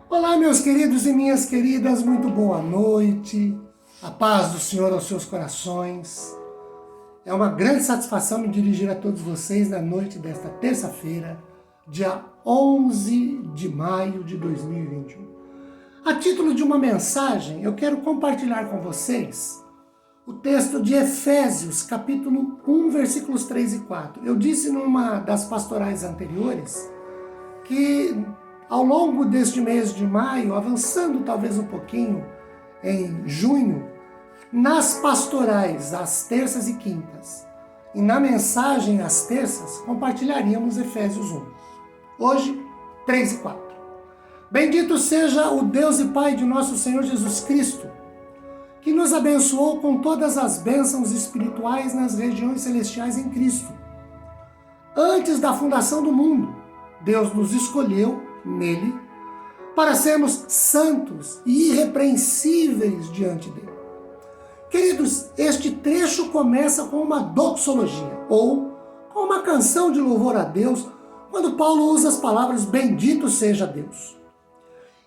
Olá, meus queridos e minhas queridas, muito boa noite. A paz do Senhor aos seus corações. É uma grande satisfação me dirigir a todos vocês na noite desta terça-feira, dia 11 de maio de 2021. A título de uma mensagem, eu quero compartilhar com vocês o texto de Efésios, capítulo 1, versículos 3 e 4. Eu disse numa das pastorais anteriores que ao longo deste mês de maio, avançando talvez um pouquinho em junho, nas pastorais, às terças e quintas, e na mensagem às terças, compartilharíamos Efésios 1. Hoje, 3 e 4. Bendito seja o Deus e Pai de nosso Senhor Jesus Cristo, que nos abençoou com todas as bênçãos espirituais nas regiões celestiais em Cristo. Antes da fundação do mundo, Deus nos escolheu nele, para sermos santos e irrepreensíveis diante dele. Queridos, este trecho começa com uma doxologia, ou com uma canção de louvor a Deus, quando Paulo usa as palavras bendito seja Deus.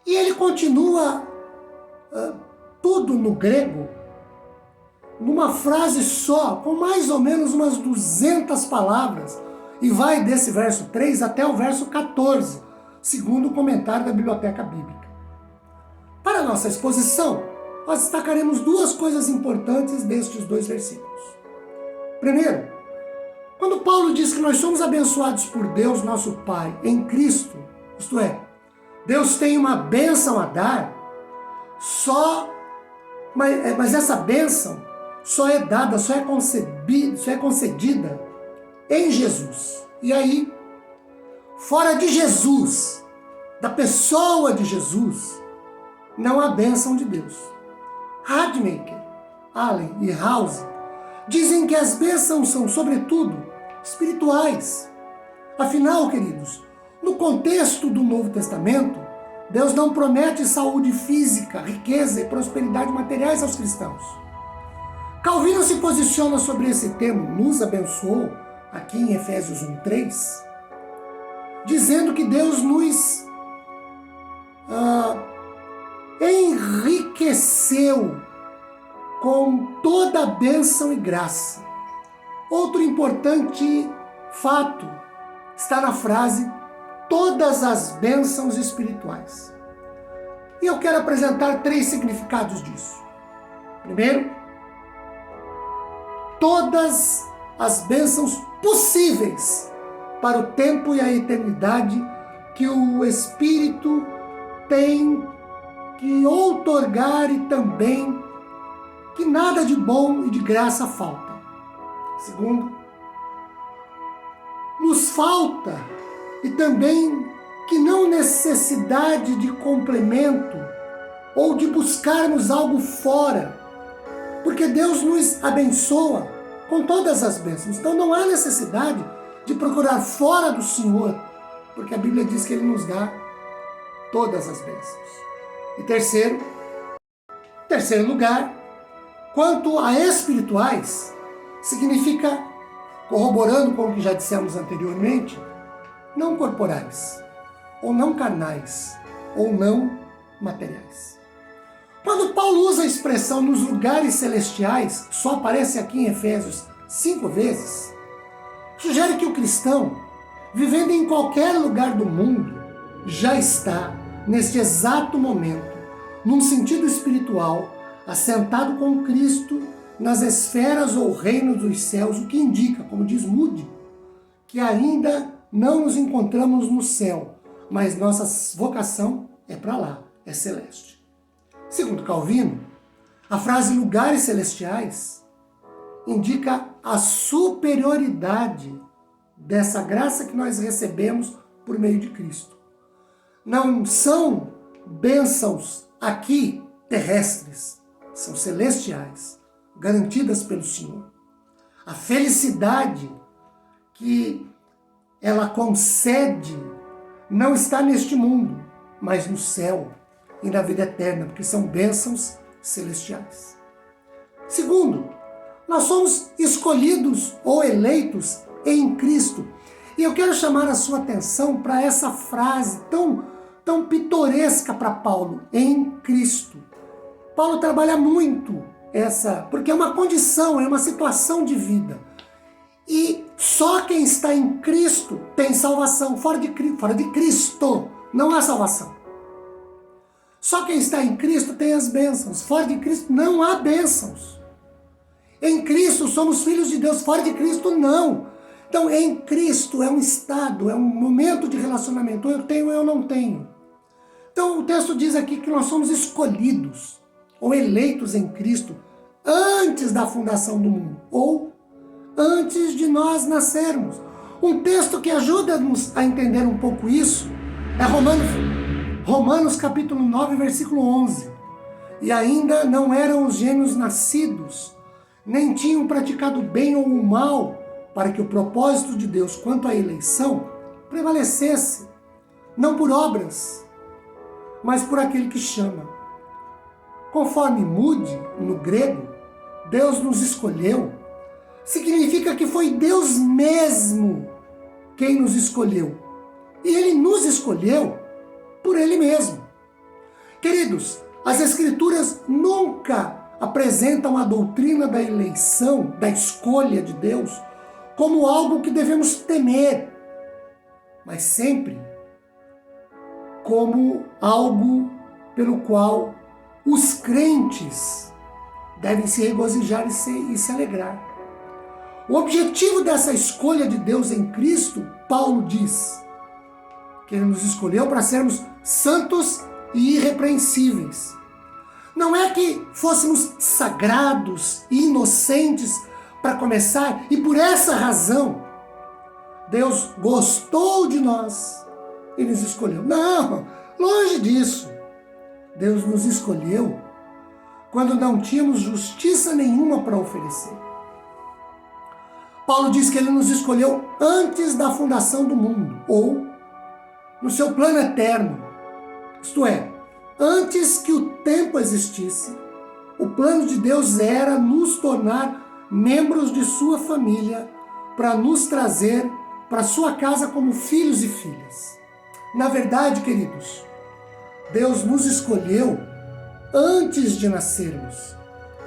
E ele continua tudo no grego, numa frase só, com mais ou menos umas 200 palavras, e vai desse verso 3 até o verso 14, segundo o comentário da Biblioteca Bíblica. Para a nossa exposição, nós destacaremos duas coisas importantes destes dois versículos. Primeiro, quando Paulo diz que nós somos abençoados por Deus, nosso Pai, em Cristo, isto é, Deus tem uma bênção a dar, mas essa bênção só é dada, só é concedida em Jesus. E aí, fora de Jesus, da pessoa de Jesus, não há bênção de Deus. Radmacher, Allen e House dizem que as bênçãos são, sobretudo, espirituais. Afinal, queridos, no contexto do Novo Testamento, Deus não promete saúde física, riqueza e prosperidade materiais aos cristãos. Calvino se posiciona sobre esse tema, nos abençoou, aqui em Efésios 1:3, dizendo que Deus nos enriqueceu com toda a bênção e graça. Outro importante fato está na frase todas as bênçãos espirituais. E eu quero apresentar 3 significados disso. Primeiro, todas as bênçãos possíveis para o tempo e a eternidade que o Espírito tem que outorgar e também que nada de bom e de graça falta. Segundo, nos falta e também que não necessidade de complemento ou de buscarmos algo fora, porque Deus nos abençoa com todas as bênçãos. Então não há necessidade de procurar fora do Senhor, porque a Bíblia diz que Ele nos dá todas as bênçãos. E terceiro lugar, quanto a espirituais, significa, corroborando com o que já dissemos anteriormente, não corporais, ou não carnais, ou não materiais. Quando Paulo usa a expressão nos lugares celestiais, só aparece aqui em Efésios 5 vezes, sugere que o cristão, vivendo em qualquer lugar do mundo, já está, neste exato momento, num sentido espiritual, assentado com Cristo nas esferas ou reinos dos céus, o que indica, como diz Moody, que ainda não nos encontramos no céu, mas nossa vocação é para lá, é celeste. Segundo Calvino, a frase lugares celestiais indica a superioridade dessa graça que nós recebemos por meio de Cristo. Não são bênçãos aqui terrestres, são celestiais, garantidas pelo Senhor. A felicidade que ela concede não está neste mundo, mas no céu e na vida eterna, porque são bênçãos celestiais. Segundo, nós somos escolhidos ou eleitos em Cristo. E eu quero chamar a sua atenção para essa frase tão tão pitoresca para Paulo, em Cristo. Paulo trabalha muito porque é uma condição, é uma situação de vida. E só quem está em Cristo tem salvação. Fora de Cristo não há salvação. Só quem está em Cristo tem as bênçãos. Fora de Cristo não há bênçãos. Em Cristo somos filhos de Deus. Fora de Cristo não. Então em Cristo é um estado, é um momento de relacionamento. Ou eu tenho ou eu não tenho. Então o texto diz aqui que nós somos escolhidos ou eleitos em Cristo antes da fundação do mundo. Ou antes de nós nascermos. Um texto que ajuda-nos a entender um pouco isso é Romanos capítulo 9, versículo 11. E ainda não eram os gêmeos nascidos, nem tinham praticado bem ou o mal, para que o propósito de Deus quanto à eleição prevalecesse, não por obras, mas por aquele que chama. Conforme mude, no grego, Deus nos escolheu, significa que foi Deus mesmo quem nos escolheu. E Ele nos escolheu por Ele mesmo. Queridos, as Escrituras nunca apresentam a doutrina da eleição, da escolha de Deus, como algo que devemos temer, mas sempre como algo pelo qual os crentes devem se regozijar e se alegrar. O objetivo dessa escolha de Deus em Cristo, Paulo diz, que Ele nos escolheu para sermos santos e irrepreensíveis. Não é que fôssemos sagrados e inocentes para começar, e por essa razão Deus gostou de nós e nos escolheu. Não, longe disso. Deus nos escolheu quando não tínhamos justiça nenhuma para oferecer. Paulo diz que Ele nos escolheu antes da fundação do mundo, ou no seu plano eterno. Isto é, antes que o tempo existisse, o plano de Deus era nos tornar membros de sua família para nos trazer para sua casa como filhos e filhas. Na verdade, queridos, Deus nos escolheu antes de nascermos,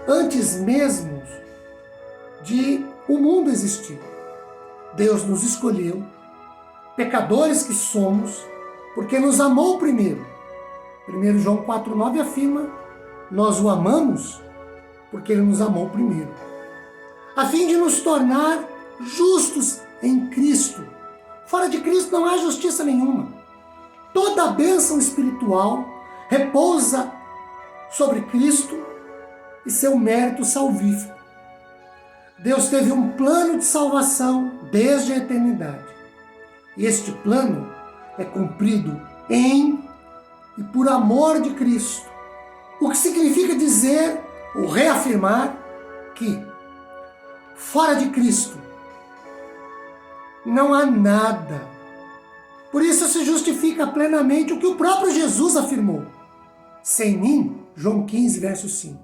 antes mesmo de o mundo existir. Deus nos escolheu, pecadores que somos, porque nos amou primeiro. 1 João 4,9 afirma, nós o amamos porque Ele nos amou primeiro, a fim de nos tornar justos em Cristo. Fora de Cristo não há justiça nenhuma. Toda a bênção espiritual repousa sobre Cristo e seu mérito salvífico. Deus teve um plano de salvação desde a eternidade. E este plano é cumprido em e por amor de Cristo. O que significa dizer ou reafirmar que fora de Cristo não há nada. Por isso se justifica plenamente o que o próprio Jesus afirmou. Sem mim, João 15, verso 5,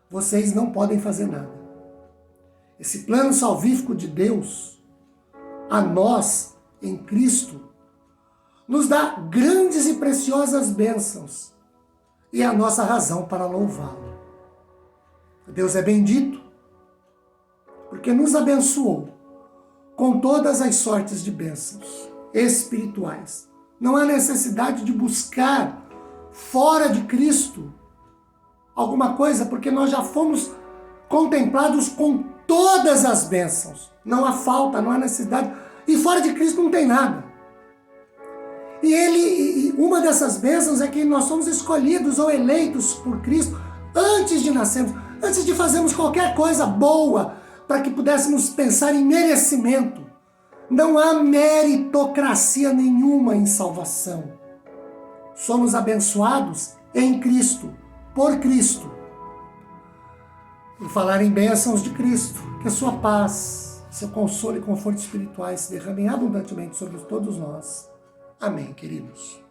vocês não podem fazer nada. Esse plano salvífico de Deus, a nós, em Cristo, nos dá grandes e preciosas bênçãos e é a nossa razão para louvá-lo. Deus é bendito porque nos abençoou com todas as sortes de bênçãos espirituais. Não há necessidade de buscar fora de Cristo alguma coisa, porque nós já fomos contemplados com todas as bênçãos. Não há falta, não há necessidade. E fora de Cristo não tem nada. E uma dessas bênçãos é que nós somos escolhidos ou eleitos por Cristo antes de nascermos, antes de fazermos qualquer coisa boa, para que pudéssemos pensar em merecimento. Não há meritocracia nenhuma em salvação. Somos abençoados em Cristo, por Cristo. Por falar em bênçãos de Cristo, que a sua paz, seu consolo e conforto espirituais se derramem abundantemente sobre todos nós. Amém, queridos.